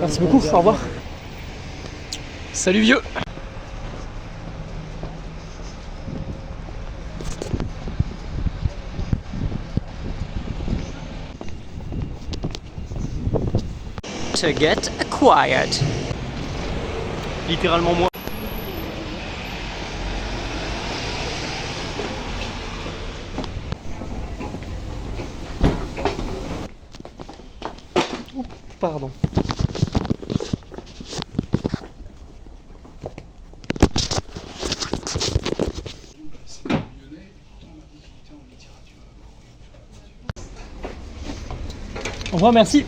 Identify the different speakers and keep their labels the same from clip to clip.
Speaker 1: Merci beaucoup, au revoir. Salut vieux.
Speaker 2: To get acquired.
Speaker 1: Littéralement moi. Oups, pardon. Au revoir, merci.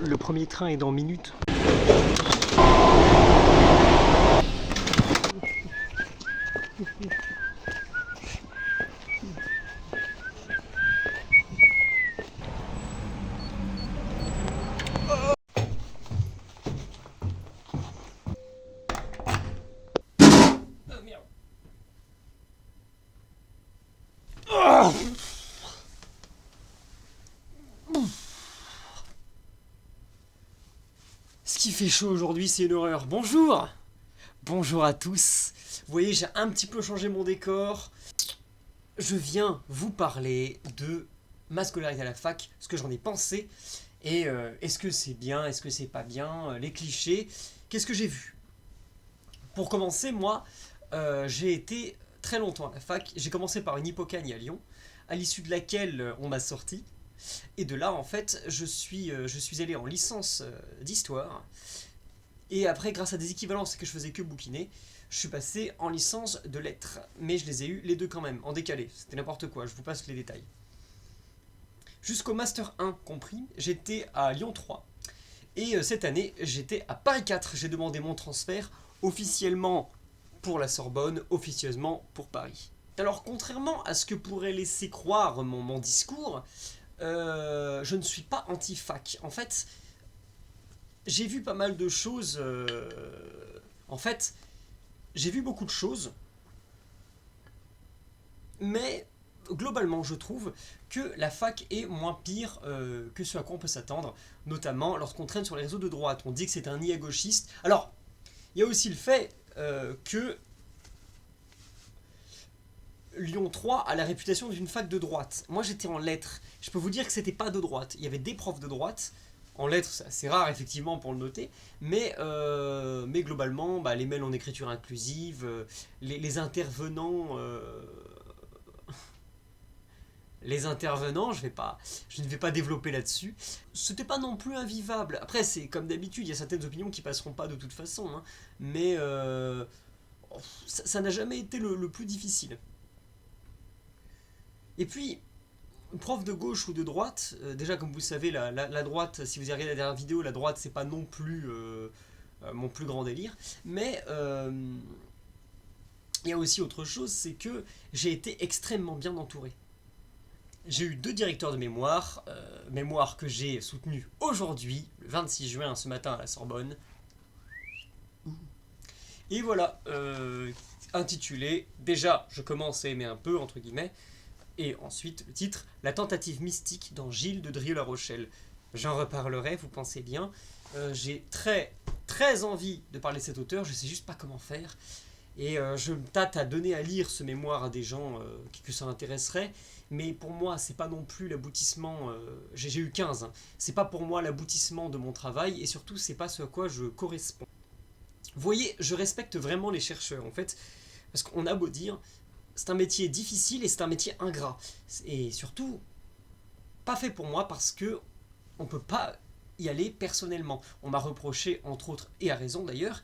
Speaker 1: Le premier train est dans minutes. Ce qui fait chaud aujourd'hui, c'est une horreur. Bonjour! Bonjour à tous. Vous voyez, j'ai un petit peu changé mon décor. Je viens vous parler de ma scolarité à la fac, ce que j'en ai pensé, et est-ce que c'est bien, est-ce que c'est pas bien, les clichés, qu'est-ce que j'ai vu. Pour commencer, moi, j'ai été très longtemps à la fac. J'ai commencé par une hypocagne à Lyon, à l'issue de laquelle on m'a sorti. Et de là, en fait, je suis allé en licence d'histoire. Et après, grâce à des équivalences que je faisais que bouquiner, je suis passé en licence de lettres. Mais je les ai eu les deux quand même, en décalé. C'était n'importe quoi, je vous passe les détails. Jusqu'au Master 1 compris, j'étais à Lyon 3. Et cette année, j'étais à Paris 4. J'ai demandé mon transfert officiellement pour la Sorbonne, officieusement pour Paris. Alors, contrairement à ce que pourrait laisser croire mon discours, je ne suis pas anti-fac. En fait, j'ai vu pas mal de choses. En fait, j'ai vu beaucoup de choses. Mais globalement, je trouve que la fac est moins pire que ce à quoi on peut s'attendre. Notamment lorsqu'on traîne sur les réseaux de droite. On dit que c'est un nid à gauchiste. Alors, il y a aussi le fait que Lyon 3 a la réputation d'une fac de droite. Moi, j'étais en lettres. Je peux vous dire que c'était pas de droite. Il y avait des profs de droite. En lettres, c'est assez rare, effectivement, pour le noter. Mais globalement, les mails en écriture inclusive, les intervenants... Les intervenants, je ne vais pas développer là-dessus. C'était pas non plus invivable. Après, c'est comme d'habitude, il y a certaines opinions qui passeront pas de toute façon. Hein. Mais ça n'a jamais été le plus difficile. Et puis, prof de gauche ou de droite, déjà comme vous le savez, la droite, si vous avez regardé la dernière vidéo, la droite c'est pas non plus mon plus grand délire, mais il y a aussi autre chose, c'est que j'ai été extrêmement bien entouré. J'ai eu 2 directeurs de mémoire, mémoire que j'ai soutenu aujourd'hui, le 26 juin, ce matin à la Sorbonne. Et voilà, intitulé, déjà je commence à aimer un peu, entre guillemets, et ensuite, le titre, La tentative mystique dans Gilles de Drieux-La Rochelle. J'en reparlerai, vous pensez bien. J'ai très, très envie de parler de cet auteur, je sais juste pas comment faire. Et je me tâte à donner à lire ce mémoire à des gens que ça intéresserait. Mais pour moi, c'est pas non plus l'aboutissement... j'ai eu 15. Hein. C'est pas pour moi l'aboutissement de mon travail, et surtout, c'est pas ce à quoi je corresponds. Vous voyez, je respecte vraiment les chercheurs, en fait. Parce qu'on a beau dire... C'est un métier difficile et c'est un métier ingrat. Et surtout, pas fait pour moi parce que on peut pas y aller personnellement. On m'a reproché, entre autres, et à raison d'ailleurs,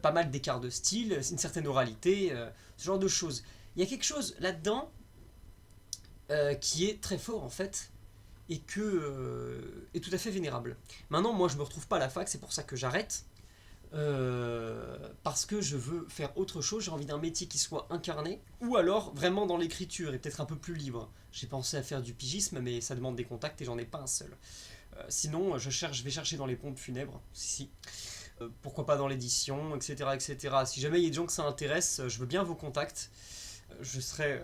Speaker 1: pas mal d'écart de style, une certaine oralité, ce genre de choses. Il y a quelque chose là-dedans qui est très fort en fait et est tout à fait vénérable. Maintenant, moi je me retrouve pas à la fac, c'est pour ça que j'arrête. Parce que je veux faire autre chose, j'ai envie d'un métier qui soit incarné, ou alors vraiment dans l'écriture et peut-être un peu plus libre. J'ai pensé à faire du pigisme, mais ça demande des contacts et j'en ai pas un seul. Sinon, je vais chercher dans les pompes funèbres, si. Pourquoi pas dans l'édition, etc., etc. Si jamais il y a des gens que ça intéresse, je veux bien vos contacts. Je serais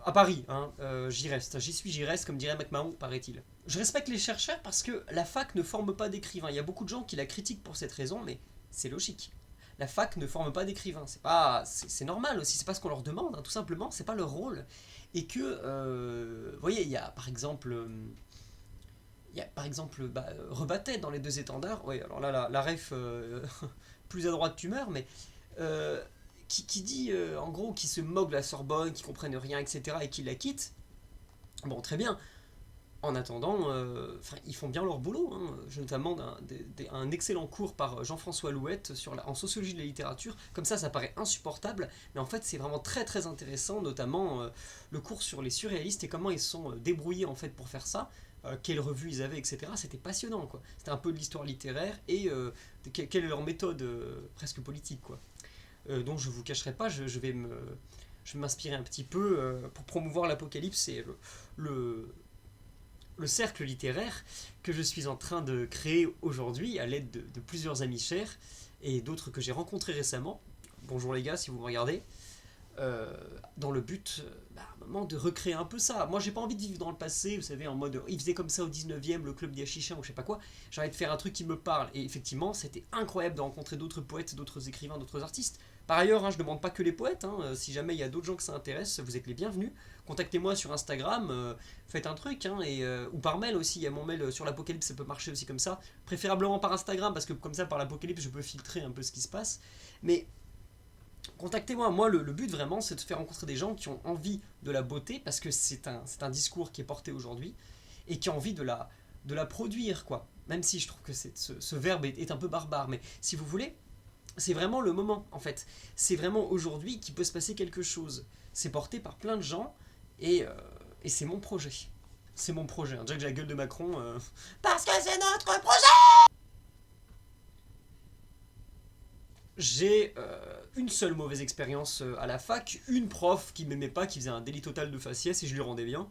Speaker 1: À Paris, hein, j'y reste. J'y reste, comme dirait McMahon, paraît-il. Je respecte les chercheurs parce que la fac ne forme pas d'écrivains. Il y a beaucoup de gens qui la critiquent pour cette raison, mais c'est logique. La fac ne forme pas d'écrivains. C'est normal aussi. C'est pas ce qu'on leur demande, hein, tout simplement. C'est pas leur rôle. Et que, vous voyez, il y a par exemple, Rebattet dans les deux étendards. Oui, alors là, la ref, plus à droite tu meurs, mais euh, qui dit, en gros, qui se moque de la Sorbonne, qui comprennent rien, etc., et qui la quitte. Bon, très bien. En attendant, ils font bien leur boulot. Hein. J'ai notamment un excellent cours par Jean-François Louette en sociologie de la littérature. Comme ça paraît insupportable, mais en fait, c'est vraiment très très intéressant, notamment le cours sur les surréalistes et comment ils se sont débrouillés en fait pour faire ça. Quelle revue ils avaient, etc. C'était passionnant, quoi. C'était un peu de l'histoire littéraire et quelle est leur méthode presque politique, quoi. Donc je vous cacherai pas, je vais m'inspirer un petit peu pour promouvoir l'Apocalypse et le cercle littéraire que je suis en train de créer aujourd'hui à l'aide de plusieurs amis chers et d'autres que j'ai rencontrés récemment. Bonjour les gars si vous me regardez. Dans le but à un moment de recréer un peu ça. Moi j'ai pas envie de vivre dans le passé, vous savez, en mode ils faisaient comme ça au 19e, le club des Hachichens ou je sais pas quoi. J'ai envie de faire un truc qui me parle. Et effectivement, c'était incroyable de rencontrer d'autres poètes, d'autres écrivains, d'autres artistes. Par ailleurs, hein, je ne demande pas que les poètes, hein, si jamais il y a d'autres gens que ça intéresse, vous êtes les bienvenus. Contactez-moi sur Instagram, faites un truc, hein, ou par mail aussi, il y a mon mail sur l'Apocalypse, ça peut marcher aussi comme ça. Préférablement par Instagram, parce que comme ça, par l'Apocalypse, je peux filtrer un peu ce qui se passe. Mais contactez-moi, moi le but vraiment, c'est de faire rencontrer des gens qui ont envie de la beauté, parce que c'est un discours qui est porté aujourd'hui, et qui ont envie de la produire, quoi. Même si je trouve que ce verbe est un peu barbare, mais si vous voulez, c'est vraiment le moment en fait. C'est vraiment aujourd'hui qu'il peut se passer quelque chose. C'est porté par plein de gens et c'est mon projet. C'est mon projet. Hein. Déjà que j'ai la gueule de Macron. Parce que c'est notre projet. J'ai une seule mauvaise expérience à la fac. Une prof qui m'aimait pas, qui faisait un délit total de faciès et je lui rendais bien.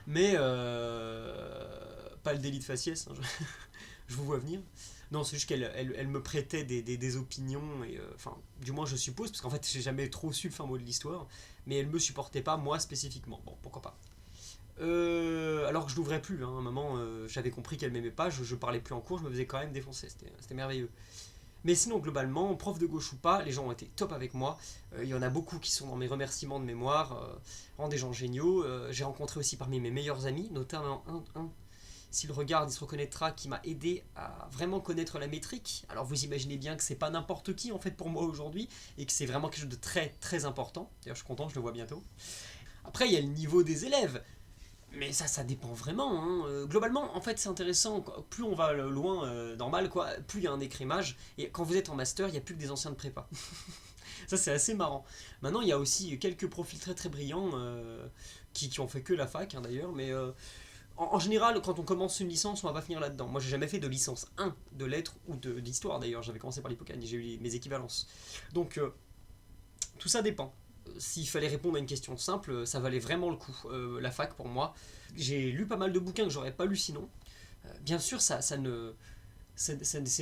Speaker 1: Mais pas le délit de faciès. Hein, je vous vois venir. Non, c'est juste qu'elle me prêtait des opinions, et enfin, du moins je suppose, parce qu'en fait j'ai jamais trop su le fin mot de l'histoire, mais elle me supportait pas, moi spécifiquement. Bon, pourquoi pas. Alors que je l'ouvrais plus, hein, à un moment j'avais compris qu'elle m'aimait pas, je parlais plus en cours, je me faisais quand même défoncer, c'était merveilleux. Mais sinon, globalement, prof de gauche ou pas, les gens ont été top avec moi. Il y en a beaucoup qui sont dans mes remerciements de mémoire, vraiment des gens géniaux. J'ai rencontré aussi parmi mes meilleurs amis, notamment un s'il regarde, il se reconnaîtra, qui m'a aidé à vraiment connaître la métrique. Alors vous imaginez bien que c'est pas n'importe qui en fait pour moi aujourd'hui, et que c'est vraiment quelque chose de très très important. D'ailleurs je suis content, je le vois bientôt. Après il y a le niveau des élèves, mais ça dépend vraiment. Hein. Globalement en fait c'est intéressant, plus on va loin, normal quoi, plus il y a un écrémage, et quand vous êtes en master, il n'y a plus que des anciens de prépa. Ça c'est assez marrant. Maintenant il y a aussi quelques profils très très brillants qui ont fait que la fac hein, d'ailleurs, mais en général, quand on commence une licence, on va pas finir là-dedans. Moi, j'ai jamais fait de licence 1 de lettres ou d'histoire d'ailleurs. J'avais commencé par l'hypocagne, j'ai eu mes équivalences. Donc, tout ça dépend. S'il fallait répondre à une question simple, ça valait vraiment le coup. La fac, pour moi, j'ai lu pas mal de bouquins que j'aurais pas lu sinon. Bien sûr, c'est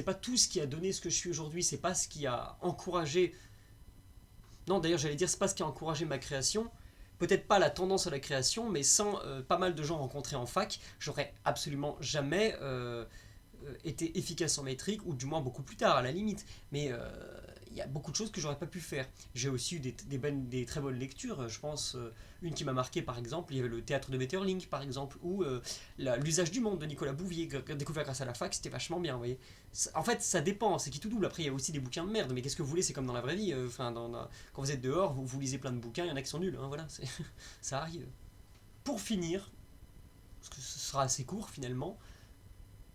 Speaker 1: pas tout ce qui a donné ce que je suis aujourd'hui. C'est pas ce qui a encouragé. Non, d'ailleurs, j'allais dire, c'est pas ce qui a encouragé ma création. Peut-être pas la tendance à la création, mais sans pas mal de gens rencontrés en fac, j'aurais absolument jamais été efficace en métrique, ou du moins beaucoup plus tard à la limite. Mais il y a beaucoup de choses que j'aurais pas pu faire. J'ai aussi eu des très bonnes lectures. Je pense une qui m'a marqué par exemple, il y avait le théâtre de Metterlink par exemple, ou l'usage du monde de Nicolas Bouvier, découvert grâce à la fac, c'était vachement bien, vous voyez. En fait, ça dépend, c'est qui tout double. Après, il y a aussi des bouquins de merde, mais qu'est-ce que vous voulez, c'est comme dans la vraie vie. Quand vous êtes dehors, vous lisez plein de bouquins, il y en a qui sont nuls, hein, voilà, ça arrive. Pour finir, parce que ce sera assez court finalement,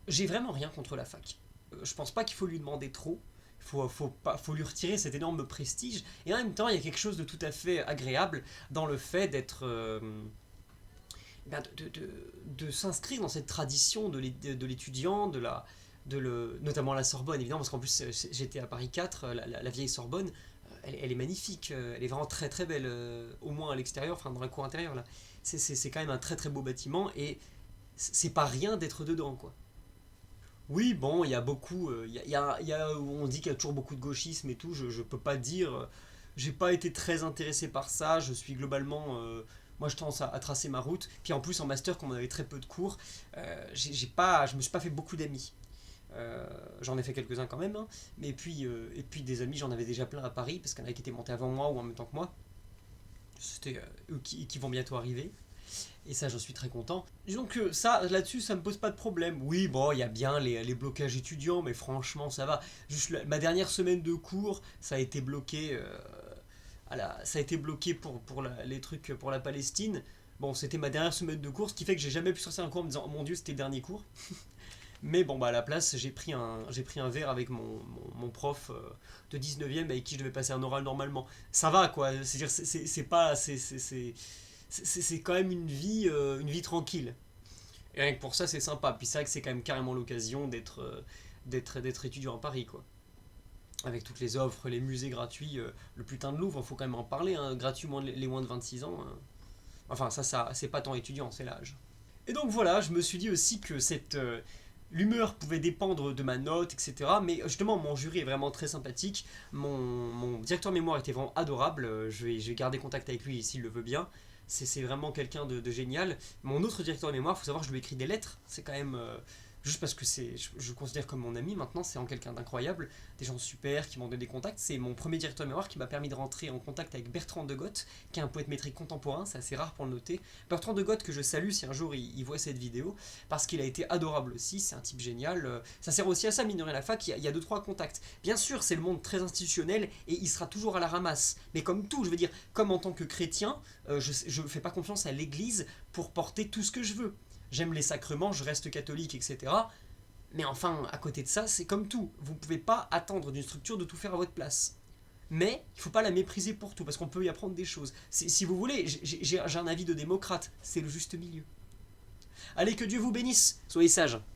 Speaker 1: j'ai vraiment rien contre la fac. Je pense pas qu'il faut lui demander trop. Faut lui retirer cet énorme prestige. Et en même temps, il y a quelque chose de tout à fait agréable dans le fait d'être. De s'inscrire dans cette tradition de l'étudiant, notamment à la Sorbonne, évidemment, parce qu'en plus, j'étais à Paris 4, la vieille Sorbonne, elle est magnifique, elle est vraiment très très belle, au moins à l'extérieur, enfin dans la cour intérieure, là. C'est quand même un très très beau bâtiment, et c'est pas rien d'être dedans, quoi. Oui, bon, il y a beaucoup. On dit qu'il y a toujours beaucoup de gauchisme et tout. Je peux pas dire. J'ai pas été très intéressé par ça. Je suis globalement. Moi, je tendance à tracer ma route. Puis en plus, en master, comme on avait très peu de cours, je me suis pas fait beaucoup d'amis. J'en ai fait quelques-uns quand même, hein. Mais et puis des amis, j'en avais déjà plein à Paris, parce qu'il y en a qui étaient montés avant moi ou en même temps que moi. C'était eux qui vont bientôt arriver. Et ça, j'en suis très content. Donc ça, là-dessus, ça me pose pas de problème. Oui, bon, il y a bien les blocages étudiants, mais franchement, ça va. Juste ma dernière semaine de cours, ça a été bloqué. Ça a été bloqué pour les trucs pour la Palestine. Bon, c'était ma dernière semaine de cours, ce qui fait que j'ai jamais pu sortir un cours en me disant, oh mon Dieu, c'était le dernier cours. Mais bon, bah à la place, j'ai pris un verre avec mon prof de 19e avec qui je devais passer un oral normalement. Ça va, quoi. C'est-à-dire, c'est pas. C'est quand même une vie tranquille. Et rien que pour ça, c'est sympa. Puis c'est vrai que c'est quand même carrément l'occasion d'être étudiant à Paris, quoi. Avec toutes les offres, les musées gratuits, le putain de Louvre, faut quand même en parler, hein, gratuit les moins de 26 ans. Hein. Enfin, ça c'est pas tant étudiant, c'est l'âge. Et donc voilà, je me suis dit aussi que l'humeur pouvait dépendre de ma note, etc. Mais justement, mon jury est vraiment très sympathique. Mon directeur mémoire était vraiment adorable. Je vais garder contact avec lui s'il le veut bien. C'est vraiment quelqu'un de génial. Mon autre directeur de mémoire, il faut savoir que je lui ai écrit des lettres. C'est quand même. Juste parce que je le considère comme mon ami maintenant, c'est en quelqu'un d'incroyable, des gens super qui m'ont donné des contacts. C'est mon premier directeur de mémoire qui m'a permis de rentrer en contact avec Bertrand de Goth, qui est un poète métrique contemporain, c'est assez rare pour le noter. Bertrand de Goth que je salue si un jour il voit cette vidéo, parce qu'il a été adorable aussi, c'est un type génial. Ça sert aussi à ça, mine de rien, la fac, il y a 2-3 contacts. Bien sûr, c'est le monde très institutionnel et il sera toujours à la ramasse. Mais comme tout, je veux dire, comme en tant que chrétien, je ne fais pas confiance à l'église pour porter tout ce que je veux. J'aime les sacrements, je reste catholique, etc. Mais enfin, à côté de ça, c'est comme tout. Vous ne pouvez pas attendre d'une structure de tout faire à votre place. Mais il ne faut pas la mépriser pour tout, parce qu'on peut y apprendre des choses. Si vous voulez, j'ai un avis de démocrate, c'est le juste milieu. Allez, que Dieu vous bénisse, soyez sages.